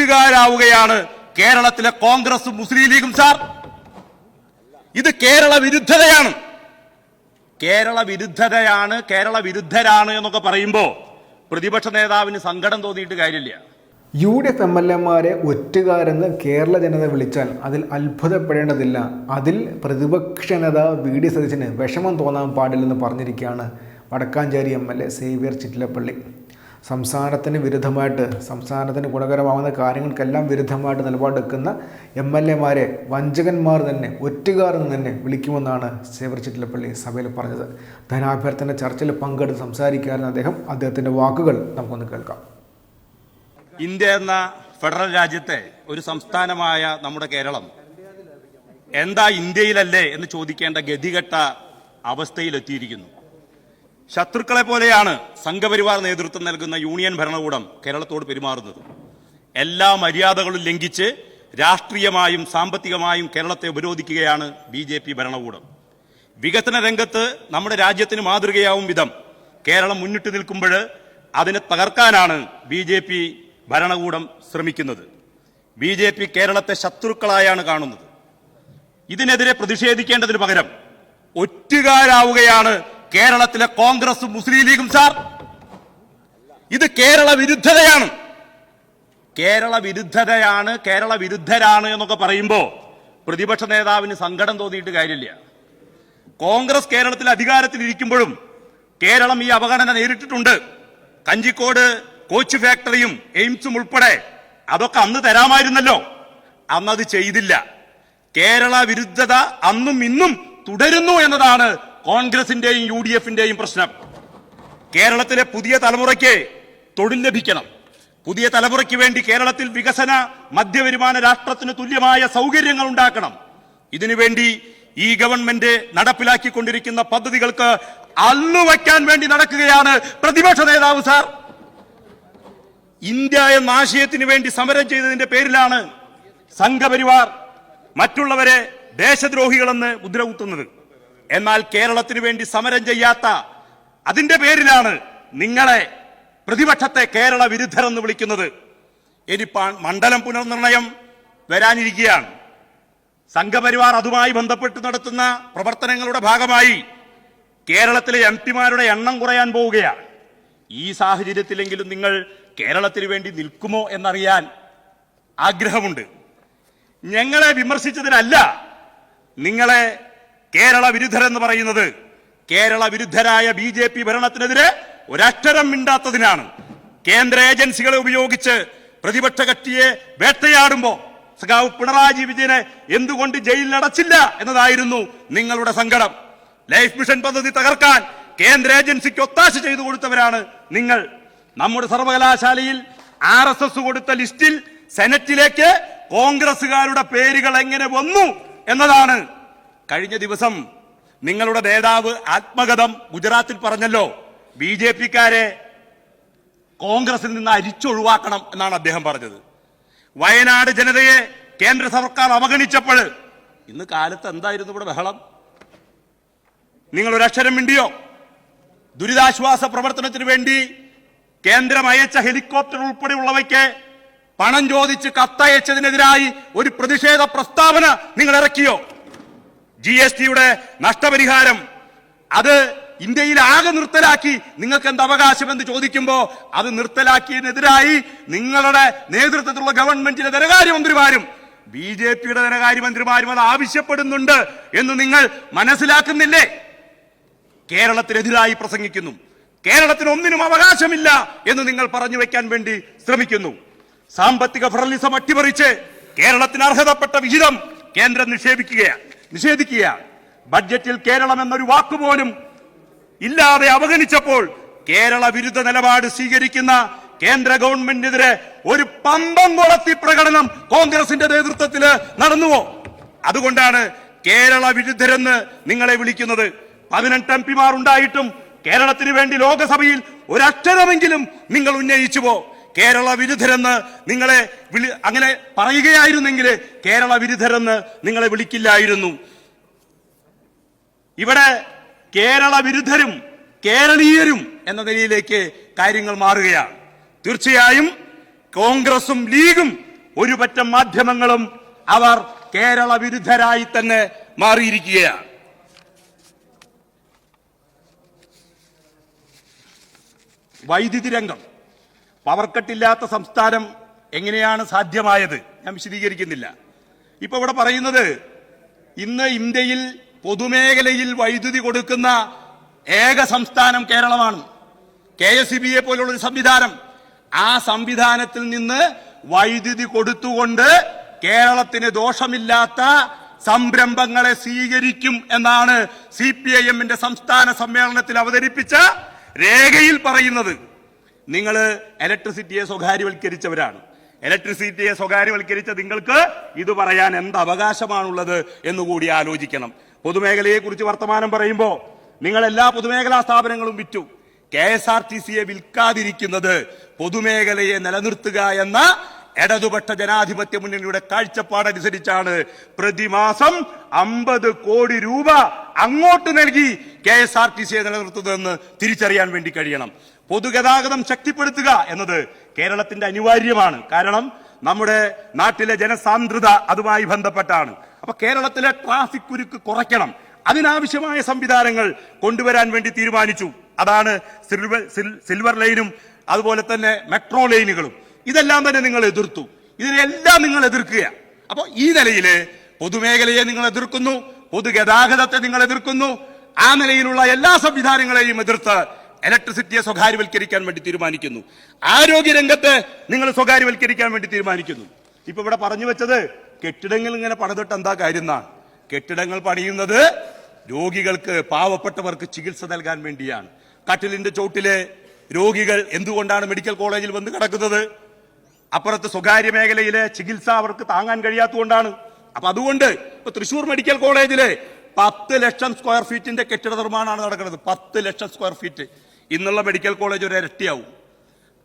ഒറ്റുകാരാവുകയാണ് കേരളത്തിലെ കോൺഗ്രസും മുസ്ലിം ലീഗും. സാർ, ഇത് കേരള വിരുദ്ധതയാണ്. കേരള വിരുദ്ധരാണ് എന്നൊക്കെ പറയുമ്പോൾ പ്രതിപക്ഷ നേതാവിന് സങ്കടം തോന്നിയിട്ട് കാര്യമില്ല. UDF MLA-മാരെ ഒറ്റുകാരെന്ന് കേരള ജനത വിളിച്ചാൽ അതിൽ അത്ഭുതപ്പെടേണ്ടതില്ല. അതിൽ പ്രതിപക്ഷ നേതാവ് VD സതീശന് വിഷമം തോന്നാൻ പാടില്ലെന്ന് പറഞ്ഞിരിക്കുകയാണ് വടക്കാഞ്ചേരി MLA സേവ്യർ ചിറ്റിലപ്പള്ളി. സംസ്ഥാനത്തിന് വിരുദ്ധമായിട്ട്, സംസ്ഥാനത്തിന് ഗുണകരമാവുന്ന കാര്യങ്ങൾക്കെല്ലാം വിരുദ്ധമായിട്ട് നിലപാടെടുക്കുന്ന MLA-മാരെ വഞ്ചകന്മാർ തന്നെ, ഒറ്റുകാർ എന്ന് തന്നെ വിളിക്കുമെന്നാണ് സേവ്യർ ചിറ്റിലപ്പള്ളി സഭയിൽ പറഞ്ഞത്. ധനാഭ്യർത്ഥന ചർച്ചയിൽ പങ്കെടുത്ത് സംസാരിക്കാറുന്ന അദ്ദേഹത്തിൻ്റെ വാക്കുകൾ നമുക്കൊന്ന് കേൾക്കാം. ഇന്ത്യ എന്ന ഫെഡറൽ രാജ്യത്തെ ഒരു സംസ്ഥാനമായ നമ്മുടെ കേരളം എന്താ ഇന്ത്യയിലല്ലേ എന്ന് ചോദിക്കേണ്ട ഗതികെട്ട അവസ്ഥയിലെത്തിയിരിക്കുന്നു. ശത്രുക്കളെ പോലെയാണ് സംഘപരിവാർ നേതൃത്വം നൽകുന്ന യൂണിയൻ ഭരണകൂടം കേരളത്തോട് പെരുമാറുന്നത്. എല്ലാ മര്യാദകളും ലംഘിച്ച് രാഷ്ട്രീയമായും സാമ്പത്തികമായും കേരളത്തെ ഉപരോധിക്കുകയാണ് BJP ഭരണകൂടം. വികസന രംഗത്ത് നമ്മുടെ രാജ്യത്തിന് മാതൃകയാവും വിധം കേരളം മുന്നിട്ട് നിൽക്കുമ്പോൾ അതിനെ തകർക്കാനാണ് BJP ഭരണകൂടം ശ്രമിക്കുന്നത്. BJP കേരളത്തെ ശത്രുക്കളായാണ് കാണുന്നത്. ഇതിനെതിരെ പ്രതിഷേധിക്കേണ്ടതിന് പകരം ഒറ്റുകാരാവുകയാണ് കേരളത്തിലെ കോൺഗ്രസും മുസ്ലിം ലീഗും. സാർ, ഇത് കേരള വിരുദ്ധതയാണ്. കേരള വിരുദ്ധരാണ് എന്നൊക്കെ പറയുമ്പോൾ പ്രതിപക്ഷ നേതാവിന് സങ്കടം തോന്നിയിട്ട് കാര്യമില്ല. കോൺഗ്രസ് കേരളത്തിൽ അധികാരത്തിലിരിക്കുമ്പോഴും കേരളം ഈ അവഗണന നേരിട്ടിട്ടുണ്ട്. കഞ്ചിക്കോട് കോച്ച് ഫാക്ടറിയും എയിംസും ഉൾപ്പെടെ അതൊക്കെ അന്ന് തരാമായിരുന്നല്ലോ. അന്നത് ചെയ്തില്ല. കേരള വിരുദ്ധത അന്നും ഇന്നും തുടരുന്നു എന്നതാണ് കോൺഗ്രസിന്റെയും UDF-ന്റെയും പ്രശ്നം. കേരളത്തിലെ പുതിയ തലമുറയ്ക്ക് തൊഴിൽ ലഭിക്കണം. പുതിയ തലമുറയ്ക്ക് വേണ്ടി കേരളത്തിൽ വികസന മധ്യവരുമാന രാഷ്ട്രത്തിന് തുല്യമായ സൗകര്യങ്ങൾ ഉണ്ടാക്കണം. ഇതിനുവേണ്ടി ഈ ഗവൺമെന്റ് നടപ്പിലാക്കിക്കൊണ്ടിരിക്കുന്ന പദ്ധതികൾക്ക് അള്ളുവയ്ക്കാൻ വേണ്ടി നടക്കുകയാണ് പ്രതിപക്ഷ നേതാവ്. സാർ, ഇന്ത്യ എന്ന ആശയത്തിന് വേണ്ടി സമരം ചെയ്തതിന്റെ പേരിലാണ് സംഘപരിവാർ മറ്റുള്ളവരെ ദേശദ്രോഹികളെന്ന് മുദ്ര കുത്തുന്നത്. എന്നാൽ കേരളത്തിന് വേണ്ടി സമരം ചെയ്യാത്ത അതിന്റെ പേരിലാണ് നിങ്ങളെ പ്രതിപക്ഷത്തെ കേരള വിരുദ്ധരെന്ന് വിളിക്കുന്നത്. ഇനി മണ്ഡലം പുനർനിർണയം വരാനിരിക്കുകയാണ്. സംഘപരിവാർ അതുമായി ബന്ധപ്പെട്ട് നടത്തുന്ന പ്രവർത്തനങ്ങളുടെ ഭാഗമായി കേരളത്തിലെ MP-മാരുടെ എണ്ണം കുറയാൻ പോവുകയാണ്. ഈ സാഹചര്യത്തിലെങ്കിലും നിങ്ങൾ കേരളത്തിന് വേണ്ടി നിൽക്കുമോ എന്നറിയാൻ ആഗ്രഹമുണ്ട്. ഞങ്ങളെ വിമർശിച്ചതിനല്ല നിങ്ങളെ കേരള വിരുദ്ധരെന്ന് പറയുന്നത്. കേരള വിരുദ്ധരായ BJP ഭരണത്തിനെതിരെ ഒരക്ഷരം മിണ്ടാത്തതിനാണ്. കേന്ദ്ര ഏജൻസികളെ ഉപയോഗിച്ച് പ്രതിപക്ഷ കക്ഷിയെ വേട്ടയാടുമ്പോ സഖാവ് പിണറായി വിജയനെ എന്തുകൊണ്ട് ജയിലിൽ അടച്ചില്ല എന്നതായിരുന്നു നിങ്ങളുടെ സങ്കടം. ലൈഫ് മിഷൻ പദ്ധതി തകർക്കാൻ കേന്ദ്ര ഏജൻസിക്ക് ഒത്താശ ചെയ്തു കൊടുത്തവരാണ് നിങ്ങൾ. നമ്മുടെ സർവകലാശാലയിൽ RSS കൊടുത്ത ലിസ്റ്റിൽ സെനറ്റിലേക്ക് കോൺഗ്രസുകാരുടെ പേരുകൾ എങ്ങനെ വന്നു എന്നതാണ്. കഴിഞ്ഞ ദിവസം നിങ്ങളുടെ നേതാവ് ആത്മകഥം ഗുജറാത്തിൽ പറഞ്ഞല്ലോ, BJP-ക്കാരെ കോൺഗ്രസിൽ നിന്ന് അരിച്ചൊഴിവാക്കണം എന്നാണ് അദ്ദേഹം പറഞ്ഞത്. വയനാട് ജനതയെ കേന്ദ്ര സർക്കാർ അവഗണിച്ചപ്പോൾ ഇന്ന് കാലത്ത് എന്തായിരുന്നു ഇവിടെ ബഹളം? നിങ്ങൾ ഒരക്ഷരം മിണ്ടിയോ? ദുരിതാശ്വാസ പ്രവർത്തനത്തിന് വേണ്ടി കേന്ദ്രം അയച്ച ഹെലികോപ്റ്റർ ഉൾപ്പെടെയുള്ളവയ്ക്ക് പണം ചോദിച്ച് കത്തയച്ചതിനെതിരായി ഒരു പ്രതിഷേധ പ്രസ്താവന നിങ്ങൾ ഇറക്കിയോ? GST-യുടെ നഷ്ടപരിഹാരം അത് ഇന്ത്യയിൽ ആകെ നിർത്തലാക്കി, നിങ്ങൾക്ക് എന്ത് അവകാശമെന്ന് ചോദിക്കുമ്പോൾ അത് നിർത്തലാക്കിയതിനെതിരായി നിങ്ങളുടെ നേതൃത്വത്തിലുള്ള ഗവൺമെന്റിലെ ധനകാര്യമന്ത്രിമാരും BJP-യുടെ ധനകാര്യമന്ത്രിമാരും അത് ആവശ്യപ്പെടുന്നുണ്ട് എന്ന് നിങ്ങൾ മനസ്സിലാക്കുന്നില്ലേ? കേരളത്തിനെതിരായി പ്രസംഗിക്കുന്നു. കേരളത്തിന് ഒന്നിനും അവകാശമില്ല എന്ന് നിങ്ങൾ പറഞ്ഞു വെക്കാൻ വേണ്ടി ശ്രമിക്കുന്നു. സാമ്പത്തിക ഫെഡറലിസം അട്ടിമറിച്ച് കേരളത്തിന് അർഹതപ്പെട്ട വിഹിതം കേന്ദ്രം നിഷേധിക്കുകയാണ്. ബഡ്ജറ്റിൽ കേരളം എന്നൊരു വാക്കുപോലും ഇല്ലാതെ അവഗണിച്ചപ്പോൾ കേരള വിരുദ്ധ നിലപാട് സ്വീകരിക്കുന്ന കേന്ദ്ര ഗവൺമെന്റിനെതിരെ ഒരു പമ്പം കൊളത്തി പ്രകടനം കോൺഗ്രസിന്റെ നേതൃത്വത്തിൽ നടന്നുവോ? അതുകൊണ്ടാണ് കേരള വിരുദ്ധരെന്ന് നിങ്ങളെ വിളിക്കുന്നത്. 18 MP-മാർ ഉണ്ടായിട്ടും കേരളത്തിന് വേണ്ടി ലോകസഭയിൽ ഒരക്ഷരമെങ്കിലും നിങ്ങൾ ഉന്നയിച്ചുവോ? കേരള വിരുദ്ധരെന്ന് നിങ്ങളെ അങ്ങനെ പറയുകയായിരുന്നെങ്കിൽ കേരള വിരുദ്ധരെന്ന് നിങ്ങളെ വിളിക്കില്ലായിരുന്നു. ഇവിടെ കേരള വിരുദ്ധരും കേരളീയരും എന്ന നിലയിലേക്ക് കാര്യങ്ങൾ മാറുകയാണ്. തീർച്ചയായും കോൺഗ്രസും ലീഗും ഒരു പറ്റം മാധ്യമങ്ങളും അവർ കേരള വിരുദ്ധരായി തന്നെ മാറിയിരിക്കുകയാണ്. വൈദ്യുതി രംഗം, പവർ കട്ടില്ലാത്ത സംസ്ഥാനം എങ്ങനെയാണ് സാധ്യമായത്? ഞാൻ വിശദീകരിക്കുന്നില്ല. ഇപ്പൊ ഇവിടെ പറയുന്നത് ഇന്ന് ഇന്ത്യയിൽ പൊതുമേഖലയിൽ വൈദ്യുതി കൊടുക്കുന്ന ഏക സംസ്ഥാനം കേരളമാണ്. KSEB പോലുള്ള ഒരു സംവിധാനം, ആ സംവിധാനത്തിൽ നിന്ന് വൈദ്യുതി കൊടുത്തുകൊണ്ട് കേരളത്തിന് ദോഷമില്ലാത്ത സംരംഭങ്ങളെ സ്വീകരിക്കും എന്നാണ് CPIM-ന്റെ സംസ്ഥാന സമ്മേളനത്തിൽ അവതരിപ്പിച്ച രേഖയിൽ പറയുന്നത്. നിങ്ങൾ ഇലക്ട്രിസിറ്റിയെ സ്വകാര്യവൽക്കരിച്ചവരാണ്. ഇലക്ട്രിസിറ്റിയെ സ്വകാര്യവൽക്കരിച്ച നിങ്ങൾക്ക് ഇത് പറയാൻ എന്ത് അവകാശമാണുള്ളത് എന്നുകൂടി ആലോചിക്കണം. പൊതുമേഖലയെ കുറിച്ച് വർത്തമാനം പറയുമ്പോൾ നിങ്ങൾ എല്ലാ പൊതുമേഖലാ സ്ഥാപനങ്ങളും വിറ്റു. KSRTCയെ വിൽക്കാതിരിക്കുന്നത് പൊതുമേഖലയെ നിലനിർത്തുക എന്ന ഇടതുപക്ഷ ജനാധിപത്യ മുന്നണിയുടെ കാഴ്ചപ്പാടനുസരിച്ചാണ്. പ്രതിമാസം 50 കോടി രൂപ അങ്ങോട്ട് നൽകി KSRTCയെ നിലനിർത്തുന്നതെന്ന് തിരിച്ചറിയാൻ വേണ്ടി കഴിയണം. പൊതുഗതാഗതം ശക്തിപ്പെടുത്തുക എന്നത് കേരളത്തിന്റെ അനിവാര്യമാണ്. കാരണം നമ്മുടെ നാട്ടിലെ ജനസാന്ദ്രത അതുമായി ബന്ധപ്പെട്ടാണ്. അപ്പൊ കേരളത്തിലെ ട്രാഫിക് കുരുക്ക് കുറയ്ക്കണം. അതിനാവശ്യമായ സംവിധാനങ്ങൾ കൊണ്ടുവരാൻ വേണ്ടി തീരുമാനിച്ചു. അതാണ് സിൽവർ ലൈനും അതുപോലെ തന്നെ മെട്രോ ലൈനുകളും. ഇതെല്ലാം തന്നെ നിങ്ങൾ എതിർത്തു. ഇതിനെല്ലാം നിങ്ങൾ എതിർക്കുക. അപ്പൊ ഈ നിലയില് പൊതുമേഖലയെ നിങ്ങൾ എതിർക്കുന്നു, പൊതുഗതാഗതത്തെ നിങ്ങൾ എതിർക്കുന്നു. ആ നിലയിലുള്ള എല്ലാ സംവിധാനങ്ങളെയും എതിർത്ത് ഇലക്ട്രിസിറ്റിയെ സ്വകാര്യവൽക്കരിക്കാൻ വേണ്ടി തീരുമാനിക്കുന്നു. ആരോഗ്യരംഗത്തെ നിങ്ങൾ സ്വകാര്യവൽക്കരിക്കാൻ വേണ്ടി തീരുമാനിക്കുന്നു. ഇപ്പൊ ഇവിടെ പറഞ്ഞു വെച്ചത് കെട്ടിടങ്ങൾ ഇങ്ങനെ പണിതിട്ട് എന്താ കാര്യം എന്നാണ്. കെട്ടിടങ്ങൾ പണിയുന്നത് രോഗികൾക്ക്, പാവപ്പെട്ടവർക്ക് ചികിത്സ നൽകാൻ വേണ്ടിയാണ്. കട്ടിലിന്റെ ചോട്ടിലെ രോഗികൾ എന്തുകൊണ്ടാണ് മെഡിക്കൽ കോളേജിൽ വന്ന് കിടക്കുന്നത്? അപ്പുറത്ത് സ്വകാര്യ മേഖലയിലെ ചികിത്സ അവർക്ക് താങ്ങാൻ കഴിയാത്തതുകൊണ്ടാണ്. അപ്പൊ അതുകൊണ്ട് ഇപ്പൊ തൃശൂർ മെഡിക്കൽ കോളേജിലെ 10 ലക്ഷം സ്ക്വയർ ഫീറ്റിന്റെ കെട്ടിട നിർമ്മാണമാണ് നടക്കുന്നത്. 10 ലക്ഷം സ്ക്വയർ ഫീറ്റ്. ഇന്നുള്ള മെഡിക്കൽ കോളേജ് ഒരു ഇരട്ടിയാവും.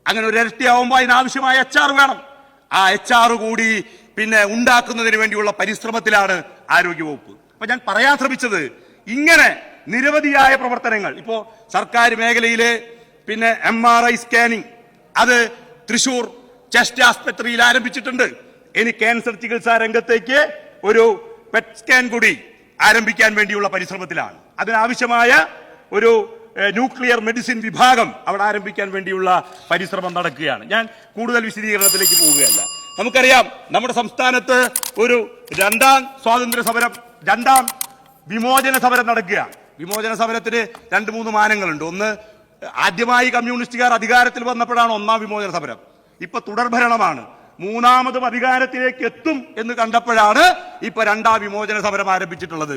അങ്ങനെ ഒരു ഇരട്ടിയാവുമ്പോൾ അതിനാവശ്യമായ HR വേണം. ആ HR കൂടി പിന്നെ ഉണ്ടാക്കുന്നതിന് വേണ്ടിയുള്ള പരിശ്രമത്തിലാണ് ആരോഗ്യവകുപ്പ്. അപ്പൊ ഞാൻ പറയാൻ ശ്രമിച്ചത് ഇങ്ങനെ നിരവധിയായ പ്രവർത്തനങ്ങൾ ഇപ്പോ സർക്കാർ മേഖലയിലെ പിന്നെ MRI സ്കാനിങ് അത് തൃശൂർ ചെസ്റ്റ് ആസ്പത്രിയിൽ ആരംഭിച്ചിട്ടുണ്ട്. ഇനി ക്യാൻസർ ചികിത്സാ രംഗത്തേക്ക് ഒരു പെറ്റ് സ്കാൻ കൂടി ആരംഭിക്കാൻ വേണ്ടിയുള്ള പരിശ്രമത്തിലാണ്. അതിനാവശ്യമായ ഒരു ന്യൂക്ലിയർ മെഡിസിൻ വിഭാഗം അവിടെ ആരംഭിക്കാൻ വേണ്ടിയുള്ള പരിശ്രമം നടക്കുകയാണ്. ഞാൻ കൂടുതൽ വിശദീകരണത്തിലേക്ക് പോവുകയല്ല. നമുക്കറിയാം നമ്മുടെ സംസ്ഥാനത്ത് ഒരു രണ്ടാം സ്വാതന്ത്ര്യ സമരം, രണ്ടാം വിമോചന സമരം നടക്കുകയാണ്. വിമോചന സമരത്തിന് 2-3 മാനങ്ങളുണ്ട്. ഒന്ന്, ആദ്യമായി കമ്മ്യൂണിസ്റ്റുകാർ അധികാരത്തിൽ വന്നപ്പോഴാണ് ഒന്നാം വിമോചന സമരം. ഇപ്പൊ തുടർഭരണമാണ്. മൂന്നാമതും അധികാരത്തിലേക്ക് എത്തും എന്ന് കണ്ടപ്പോഴാണ് ഇപ്പൊ രണ്ടാം വിമോചന സമരം ആരംഭിച്ചിട്ടുള്ളത്.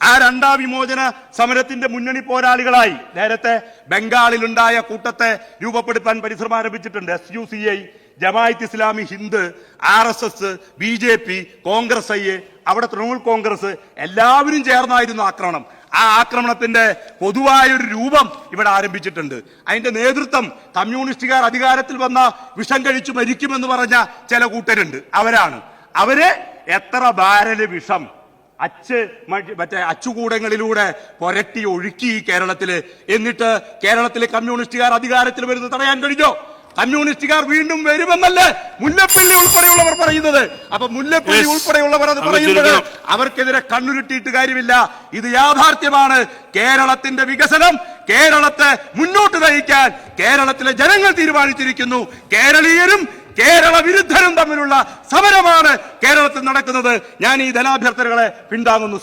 ആ രണ്ടാം വിമോചന സമരത്തിന്റെ മുന്നണി പോരാളികളായി നേരത്തെ ബംഗാളിലുണ്ടായ കൂട്ടത്തെ രൂപപ്പെടുത്താൻ പരിശ്രമം ആരംഭിച്ചിട്ടുണ്ട്. SUCI, Jamaat Islami Hind, RSS, BJP, Congress I, അവിടെ തൃണമൂൽ കോൺഗ്രസ് എല്ലാവരും ചേർന്നായിരുന്നു ആക്രമണം. ആ ആക്രമണത്തിന്റെ പൊതുവായൊരു രൂപം ഇവിടെ ആരംഭിച്ചിട്ടുണ്ട്. അതിന്റെ നേതൃത്വം കമ്മ്യൂണിസ്റ്റുകാർ അധികാരത്തിൽ വന്ന വിഷം കഴിച്ചു മരിക്കുമെന്ന് പറഞ്ഞ ചില കൂട്ടരുണ്ട്. അവര് എത്ര ബാരല് വിഷം മറ്റേ അച്ചുകൂടങ്ങളിലൂടെ പുരട്ടി ഒഴുക്കി കേരളത്തില്. എന്നിട്ട് കേരളത്തിലെ കമ്മ്യൂണിസ്റ്റുകാർ അധികാരത്തിൽ വരുന്നത് തടയാൻ കഴിഞ്ഞോ? കമ്മ്യൂണിസ്റ്റുകാർ വീണ്ടും വരുമെന്നല്ലേ മുല്ലപ്പള്ളി ഉൾപ്പെടെയുള്ളവർ പറയുന്നത്. അപ്പൊ മുല്ലപ്പള്ളി ഉൾപ്പെടെയുള്ളവർ അത് പറയുമ്പോൾ അവർക്കെതിരെ കണ്ണുരുട്ടിയിട്ട് കാര്യമില്ല. ഇത് യാഥാർത്ഥ്യമാണ്. കേരളത്തിന്റെ വികസനം, കേരളത്തെ മുന്നോട്ട് നയിക്കാൻ കേരളത്തിലെ ജനങ്ങൾ തീരുമാനിച്ചിരിക്കുന്നു. കേരളീയരും കേരള വിരുദ്ധരും തമ്മിലുള്ള സമരമാണ് കേരളത്തിൽ നടക്കുന്നത്. ഞാൻ ഈ ധനാഭ്യർത്ഥനകളെ പിന്താങ്ങുന്നു.